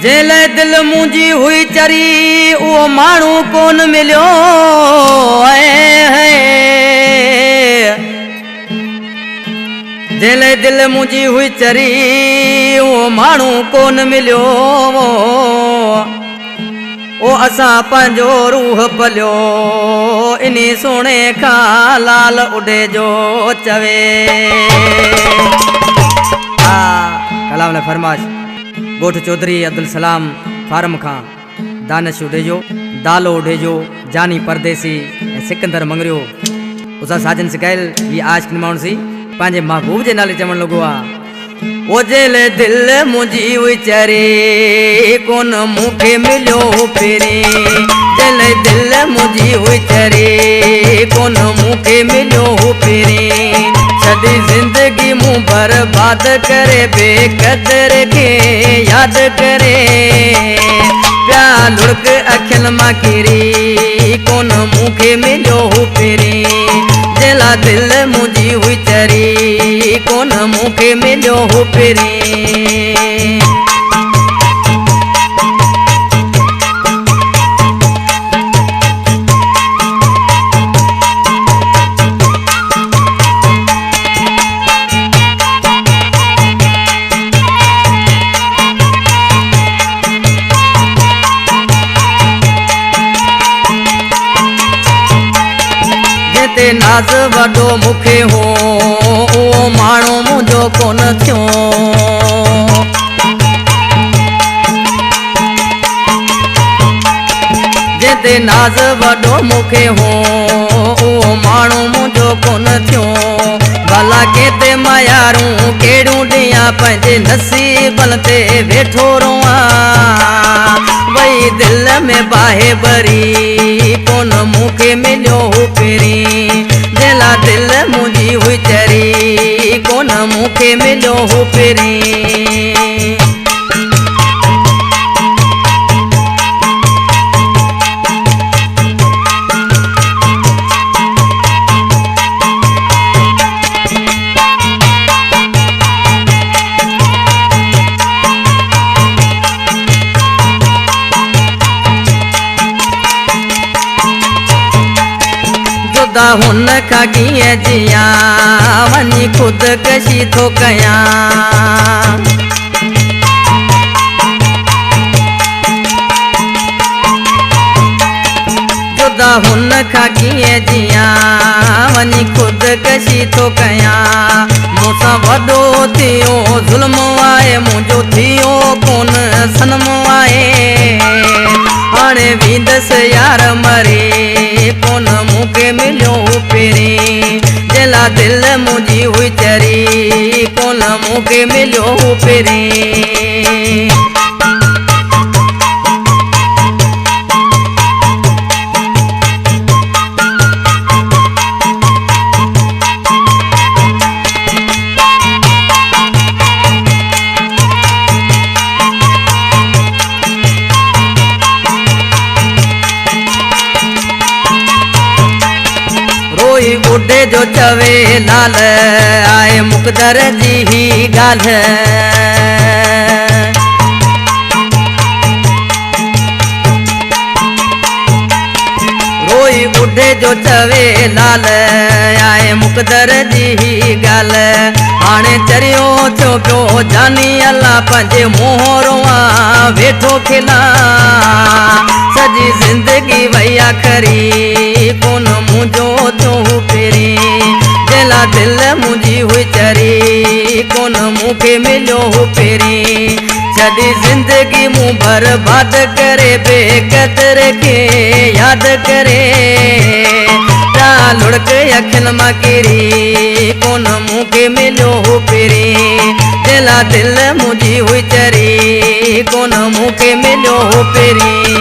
jail दिल मुंहिंजी हुई चरी उहो माण्हू कोन मिलियो जेल दिल मुंहिंजी हुई चरी उहो माण्हू कोन मिलियो ओ असां पंहिंजो रूह पलियो इनी सोने खां लाल उॾे जो चवे कलाम ने फरमाश गोठ चौधरी अब्दुल सलाम फार्म खां दानिश उडेजो दालो उडेजो जानी परदेसी सिकंदर मंगरियो उसा साजन सिकायल ये आशिक माण्हू सी पंहिंजे महबूब जे नाले चवण लॻो आहे ओ जेल दिल मुंहिंजी हुई चरी कोन मूंखे मिलियो पहिरीं जेल दिल मुंहिंजी हुई चरी कोन मूंखे मिलियो पहिरीं छॾी ज़िंदगी मूं बर्बाद करे बेक़दर खे यादि करे पिया लुड़क अखियुनि मां किरी कोन मूंखे मिलियो पहिरीं जेला दिल मुंहिंजी हुई चरी कोन मूंखे मिलियो पहिरीं नाज़ वॾो मूंखे हो उहो माण्हू मुंहिंजो कोन थियो जिते नाज़ वॾो मूंखे हो उहो माण्हू मुंहिंजो कोन थियो भला केते मायारूं कहिड़ियूं ॾियां पंहिंजे नसीबनि ते वेठो रोआं वई दिल में बाहि भरी कोन मूंखे मिलियो पहिरीं जेला दिल मुंहिंजी हुई चरी कोन मूंखे मिलियो पहिरीं हुन खां कीअं जियां वञी ख़ुदकशी थो कयां जुदा हुन खां कीअं जियां वञी ख़ुदकशी थो कयां मूंसां वॾो थियो ज़ुल्म आहे मुंहिंजो थियो कोन सनम आहे हाणे वेंदसि यार मरे कोन मूंखे मिलियो पहिरीं जेला दिल मुंहिंजी हुई चरी कोन मूंखे मिलियो पहिरीं उॾे जो चवे लाल आए मुक़दर जी ही ॻाल्हि रोई उॾे जो चवे लाल आए मुक़दर जी ही ॻाल्हि हाणे चरियो थियो पियो जानी अल्लाह पंहिंजे मोहरों वेठो खिला सॼी ज़िंदगी वई आख़िरी कोन मुंहिंजो थियो पहिरीं जेला दिल मुंहिंजी हुई चरी कोन मूंखे मिलियो पहिरीं छॾी ज़िंदगी मूं बर्बाद करे बेक़दर खे यादि करे पिया लुड़क अखियुनि मां किरी कोन मूंखे मिलियो पहिरीं जेला दिल मुंहिंजी हुई चरी कोन मूंखे मिलियो पहिरीं